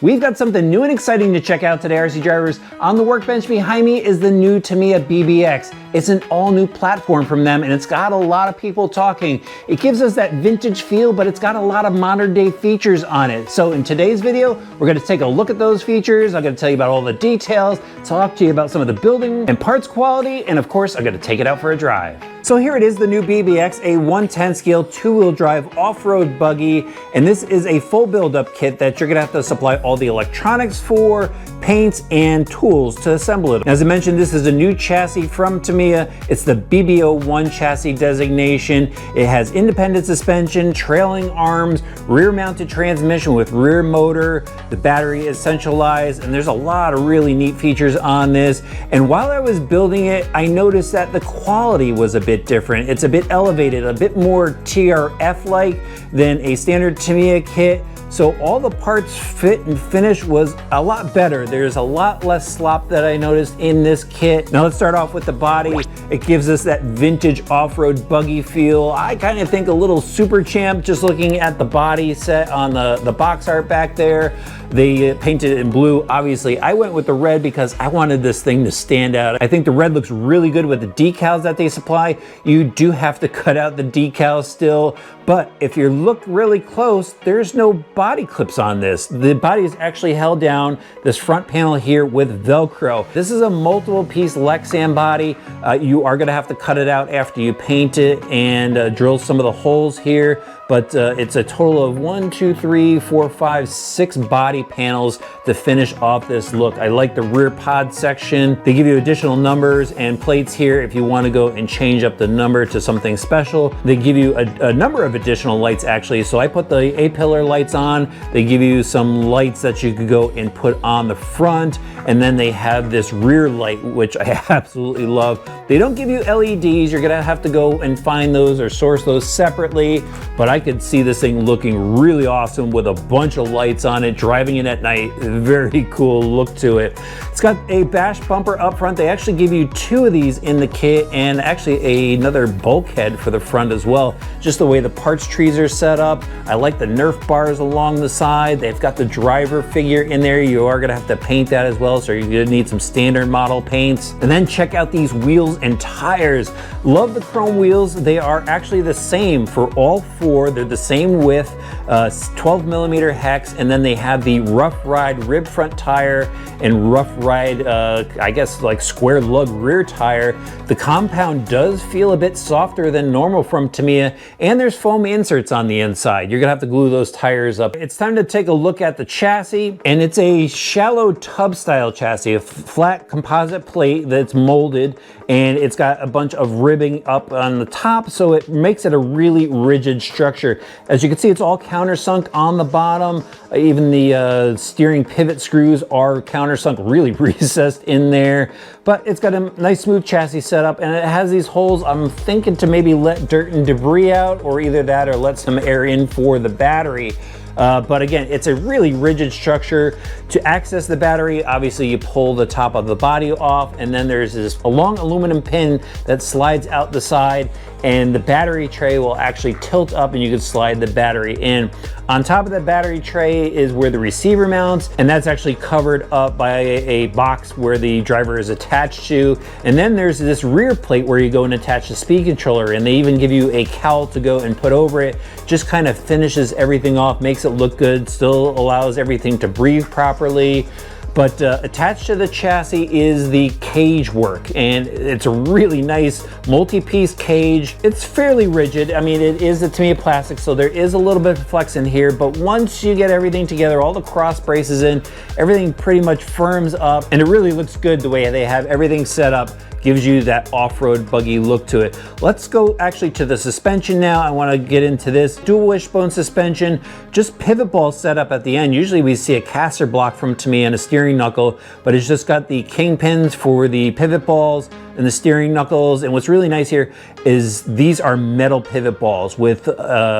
We've got something new and exciting to check out today, RC drivers. On the workbench behind me is the new Tamiya BBX. It's an all-new platform from them, and it's got a lot of people talking. It gives us that vintage feel, but it's got a lot of modern-day features on it. So in today's video, we're going to take a look at those features. I'm going to tell you about all the details, talk to you about some of the building and parts quality, and of course, I'm going to take it out for a drive. So here it is, the new BBX, a 1/10 scale two-wheel drive off-road buggy, and this is a full build-up kit that you're gonna have to supply all the electronics for, paints, and tools to assemble it. As I mentioned, this is a new chassis from Tamiya. It's the BB01 chassis designation. It has independent suspension, trailing arms, rear-mounted transmission with rear motor. The battery is centralized, and there's a lot of really neat features on this. And while I was building it, I noticed that the quality was a bit different. It's a bit elevated, a bit more TRF-like than a standard Tamiya kit. So all the parts fit and finish was a lot better. There's a lot less slop that I noticed in this kit. Now let's start off with the body. It gives us that vintage off-road buggy feel. I kind of think a little Super Champ just looking at the body set on the box art back there. They painted it in blue. Obviously, I went with the red because I wanted this thing to stand out. I think the red looks really good with the decals that they supply. You do have to cut out the decals still, but if you look really close, there's no body clips on this. The body is actually held down, this front panel here, with Velcro. This is a multiple piece Lexan body. You are gonna have to cut it out after you paint it and drill some of the holes here. But it's a total of 1, 2, 3, 4, 5, 6 body panels to finish off this look. I like the rear pod section. They give you additional numbers and plates here if you want to go and change up the number to something special. They give you a number of additional lights actually. So I put the A-pillar lights on. They give you some lights that you could go and put on the front. And then they have this rear light, which I absolutely love. They don't give you LEDs. You're gonna have to go and find those or source those separately. But I could see this thing looking really awesome with a bunch of lights on it, driving it at night. Very cool look to it. It's got a bash bumper up front. They actually give you 2 of these in the kit and actually another bulkhead for the front as well. Just the way the parts trees are set up. I like the Nerf bars along the side. They've got the driver figure in there. You are gonna have to paint that as well, so you're gonna need some standard model paints. And then check out these wheels and tires. Love the chrome wheels. They are actually the same for all 4. They're the same width, 12mm hex, and then they have the Rough Ride rib front tire and Rough Ride, I guess like square lug rear tire. The compound does feel a bit softer than normal from Tamiya, and there's foam inserts on the inside. You're gonna have to glue those tires up. It's time to take a look at the chassis, and it's a shallow tub style chassis, a flat composite plate that's molded, and it's got a bunch of ribbing up on the top, so it makes it a really rigid structure. As you can see, it's all countersunk on the bottom. Even the steering pivot screws are countersunk, really recessed in there. But it's got a nice smooth chassis setup, and it has these holes. I'm thinking to maybe let dirt and debris out, or either that or let some air in for the battery. But again, it's a really rigid structure. To access the battery, obviously you pull the top of the body off, and then there's this long aluminum pin that slides out the side, and the battery tray will actually tilt up and you can slide the battery in. On top of the battery tray is where the receiver mounts, and that's actually covered up by a box where the driver is attached to. And then there's this rear plate where you go and attach the speed controller, and they even give you a cowl to go and put over it. Just kind of finishes everything off, makes it look good, still allows everything to breathe properly. But attached to the chassis is the cage work, and it's a really nice multi-piece cage. It's fairly rigid. I mean, it is a Tamiya plastic, so there is a little bit of flex in here, but once you get everything together, all the cross braces in, everything pretty much firms up, and it really looks good the way they have everything set up. Gives you that off-road buggy look to it. Let's go actually to the suspension now. I want to get into this dual wishbone suspension, just pivot ball setup at the end. Usually we see a caster block from Tamiya and a steering knuckle, but it's just got the kingpins for the pivot balls, and and the steering knuckles. And what's really nice here is these are metal pivot balls with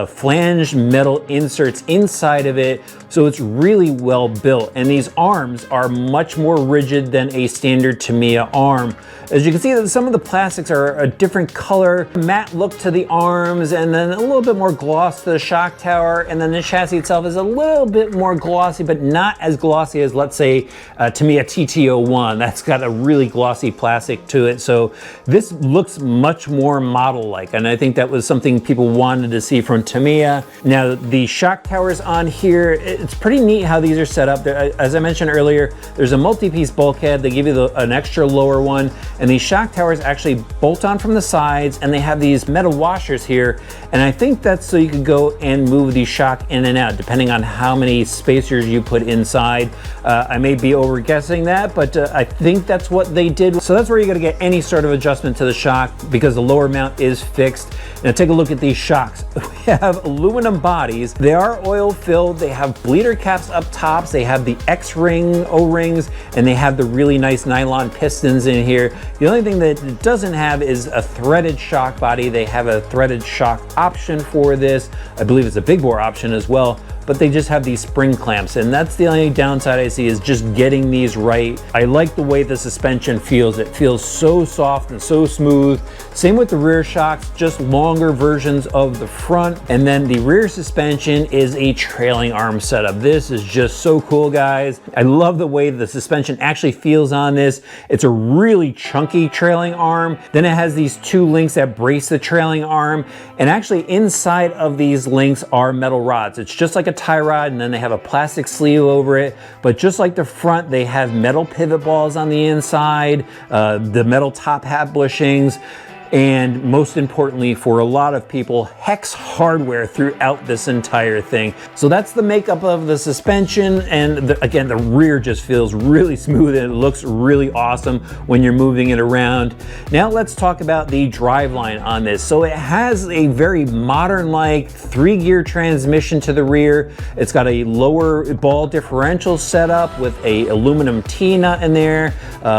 flanged metal inserts inside of it. So it's really well built. And these arms are much more rigid than a standard Tamiya arm. As you can see, some of the plastics are a different color, matte look to the arms, and then a little bit more gloss to the shock tower. And then the chassis itself is a little bit more glossy, but not as glossy as, let's say, Tamiya TT01. That's got a really glossy plastic to it. So this looks much more model-like, and I think that was something people wanted to see from Tamiya. Now, the shock towers on here, it's pretty neat how these are set up. As I mentioned earlier, there's a multi-piece bulkhead. They give you an extra lower one, and these shock towers actually bolt on from the sides, and they have these metal washers here, and I think that's so you can go and move the shock in and out, depending on how many spacers you put inside. I may be over guessing that, but I think that's what they did. So that's where you're gonna get any sort of adjustment to the shock, because the lower mount is fixed. Now take a look at these shocks. We have aluminum bodies. They are oil filled. They have bleeder caps up tops. They have the X-ring O-rings, and they have the really nice nylon pistons in here. The only thing that it doesn't have is a threaded shock body. They have a threaded shock option for this. I believe it's a big bore option as well, but they just have these spring clamps, and that's the only downside I see, is just getting these right. I like the way the suspension feels. It feels so soft and so smooth. Same with the rear shocks, just longer versions of the front. And then the rear suspension is a trailing arm setup. This is just so cool, guys. I love the way the suspension actually feels on this. It's a really chunky trailing arm. Then it has these two links that brace the trailing arm, and actually inside of these links are metal rods. It's just like a tie rod, and then they have a plastic sleeve over it. But just like the front, they have metal pivot balls on the inside, the metal top hat bushings, and most importantly for a lot of people, hex hardware throughout this entire thing. So that's the makeup of the suspension, and again, the rear just feels really smooth and it looks really awesome when you're moving it around. Now let's talk about the driveline on this. So it has a very modern-like 3-gear transmission to the rear. It's got a lower ball differential setup with a aluminum T-nut in there,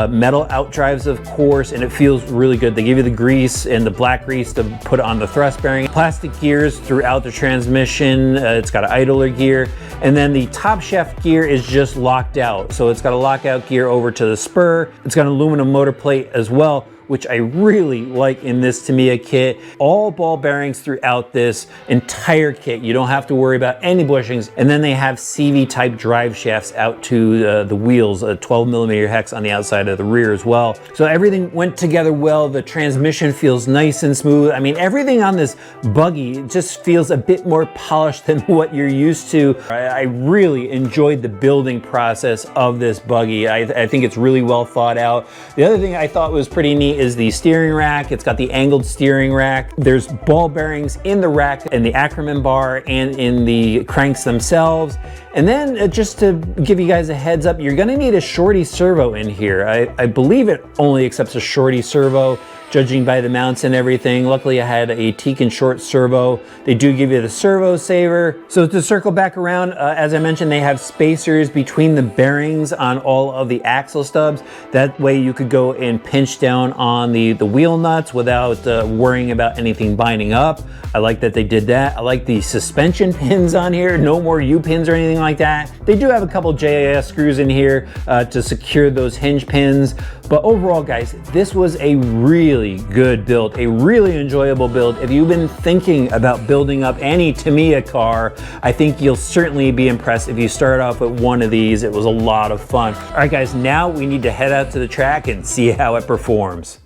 metal outdrives of course, and it feels really good. They give you the grease and the black grease to put on the thrust bearing. Plastic gears throughout the transmission. It's got an idler gear, and then the top shaft gear is just locked out. So it's got a lockout gear over to the spur. It's got an aluminum motor plate as well, which I really like in this Tamiya kit. All ball bearings throughout this entire kit. You don't have to worry about any bushings. And then they have CV type drive shafts out to the wheels, a 12mm hex on the outside of the rear as well. So everything went together well. The transmission feels nice and smooth. I mean, everything on this Buggy just feels a bit more polished than what you're used to. I really enjoyed the building process of this Buggy. I think it's really well thought out. The other thing I thought was pretty neat is the steering rack. It's got the angled steering rack. There's ball bearings in the rack, in the Ackerman bar, and in the cranks themselves. And then just to give you guys a heads up, you're gonna need a shorty servo in here. I believe it only accepts a shorty servo, judging by the mounts and everything. Luckily I had a Tekin short servo. They do give you the servo saver. So to circle back around, as I mentioned, they have spacers between the bearings on all of the axle stubs. That way you could go and pinch down on the wheel nuts without worrying about anything binding up. I like that they did that. I like the suspension pins on here. No more U-pins or anything like that. They do have a couple JIS screws in here to secure those hinge pins. But overall, guys, this was a really good build, a really enjoyable build. If you've been thinking about building up any Tamiya car, I think you'll certainly be impressed if you start off with one of these. It was a lot of fun. All right, guys, now we need to head out to the track and see how it performs.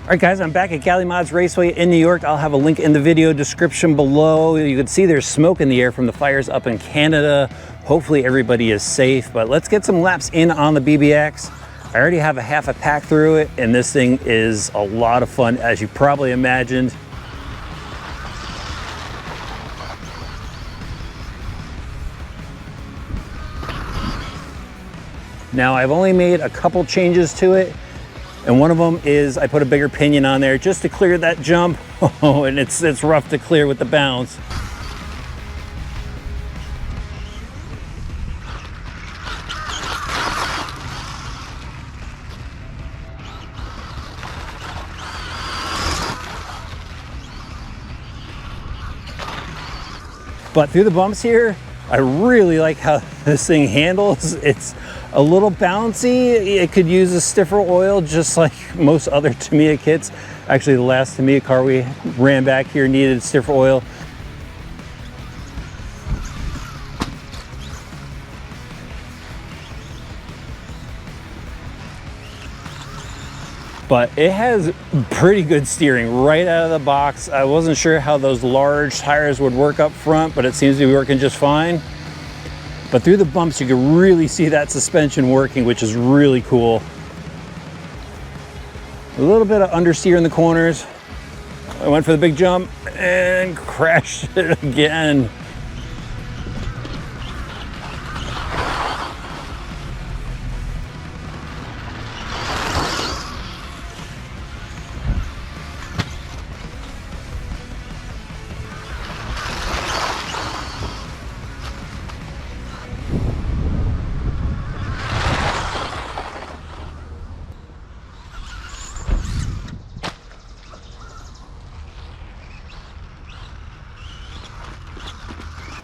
All right, guys, I'm back at Galley Mods Raceway in New York. I'll have a link in the video description below. You can see there's smoke in the air from the fires up in Canada. Hopefully everybody is safe, but let's get some laps in on the BBX. I already have a half a pack through it, and this thing is a lot of fun, as you probably imagined. Now I've only made a couple changes to it, and one of them is I put a bigger pinion on there just to clear that jump. Oh, and it's rough to clear with the bounce. But through the bumps here, I really like how this thing handles. It's a little bouncy. It could use a stiffer oil just like most other Tamiya kits. Actually, the last Tamiya car we ran back here needed stiffer oil. But it has pretty good steering right out of the box. I wasn't sure how those large tires would work up front, but it seems to be working just fine. But through the bumps, you can really see that suspension working, which is really cool. A little bit of understeer in the corners. I went for the big jump and crashed it again.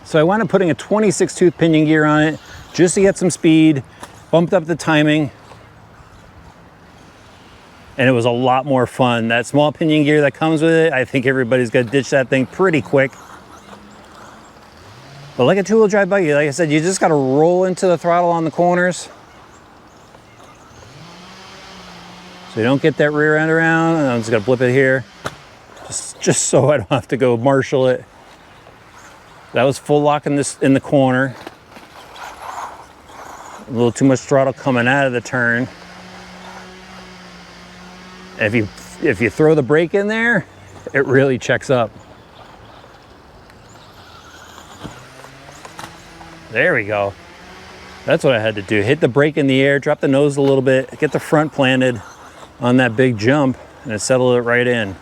So I wound up putting a 26 tooth pinion gear on it just to get some speed, bumped up the timing, and it was a lot more fun. That small pinion gear that comes with it, I think everybody's gonna ditch that thing pretty quick. But like a two-wheel drive buggy, like I said, you just gotta roll into the throttle on the corners. So you don't get that rear end around. And I'm just gonna flip it here, just so I don't have to go marshal it. That was full lock in the corner. A little too much throttle coming out of the turn. If you throw the brake in there, it really checks up. There we go. That's what I had to do. Hit the brake in the air, drop the nose a little bit, get the front planted on that big jump, and it settled it right in.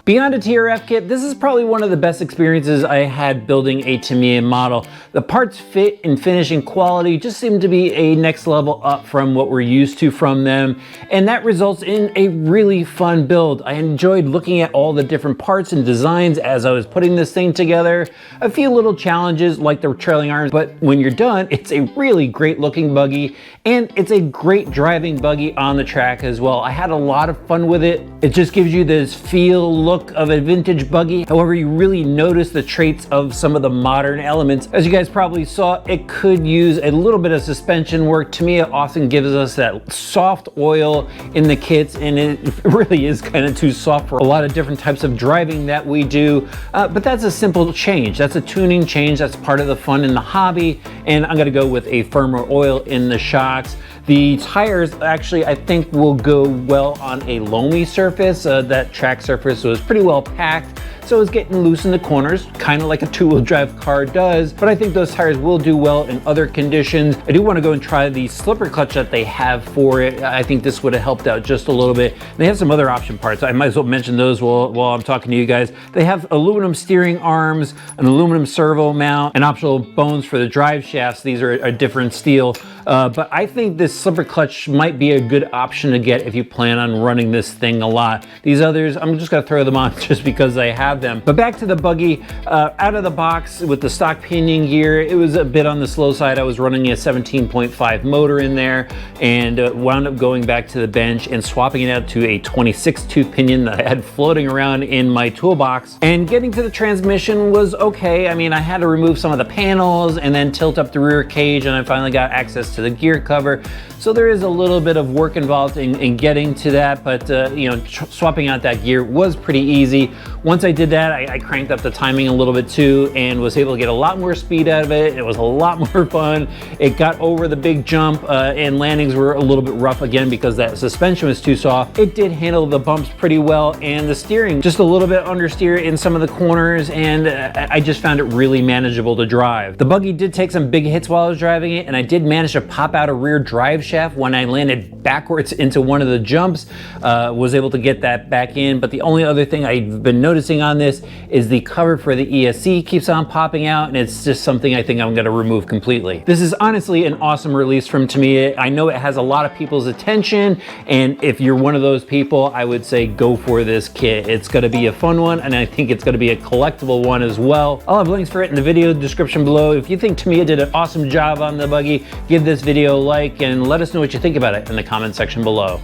Beyond a TRF kit, this is probably one of the best experiences I had building a Tamiya model. The parts fit and finishing quality just seem to be a next level up from what we're used to from them, and that results in a really fun build. I enjoyed looking at all the different parts and designs as I was putting this thing together. A few little challenges like the trailing arms, but when you're done, it's a really great looking buggy, and it's a great driving buggy on the track as well. I had a lot of fun with it. It just gives you this feel, look of a vintage buggy. However, you really notice the traits of some of the modern elements. As you guys probably saw, it could use a little bit of suspension work. Tamiya often gives us that soft oil in the kits, and it really is kind of too soft for a lot of different types of driving that we do. But that's a simple change. That's a tuning change. That's part of the fun in the hobby. And I'm gonna go with a firmer oil in the shocks. The tires actually, I think, will go well on a loamy surface. That track surface was pretty well packed, so it's getting loose in the corners, kind of like a two-wheel drive car does, but I think those tires will do well in other conditions. I do want to go and try the slipper clutch that they have for it. I think this would have helped out just a little bit. They have some other option parts. I might as well mention those while I'm talking to you guys. They have aluminum steering arms, an aluminum servo mount, and optional bones for the drive shafts. These are a different steel, but I think this slipper clutch might be a good option to get if you plan on running this thing a lot. These others, I'm just gonna throw them on just because I have them. But back to the buggy, out of the box with the stock pinion gear, it was a bit on the slow side. I was running a 17.5 motor in there, and wound up going back to the bench and swapping it out to a 26 tooth pinion that I had floating around in my toolbox. And getting to the transmission was okay. I mean, I had to remove some of the panels and then tilt up the rear cage, and I finally got access to the gear cover. So there is a little bit of work involved in getting to that, but you know, swapping out that gear was pretty easy. Once I did that, I cranked up the timing a little bit too and was able to get a lot more speed out of it. It was a lot more fun. It got over the big jump and landings were a little bit rough again because that suspension was too soft. It did handle the bumps pretty well, and the steering just a little bit understeer in some of the corners, and I just found it really manageable to drive. The Buggy did take some big hits while I was driving it, and I did manage to pop out a rear drive shaft when I landed backwards into one of the jumps. Was able to get that back in, but the only other thing I've been noticing on this is the cover for the ESC keeps on popping out, and it's just something I think I'm going to remove completely. This is honestly an awesome release from Tamiya. I know it has a lot of people's attention, and if you're one of those people, I would say go for this kit. It's going to be a fun one, and I think it's going to be a collectible one as well. I'll have links for it in the video description below. If you think Tamiya did an awesome job on the Buggy, give this video a like and let us know what you think about it in the comment section below.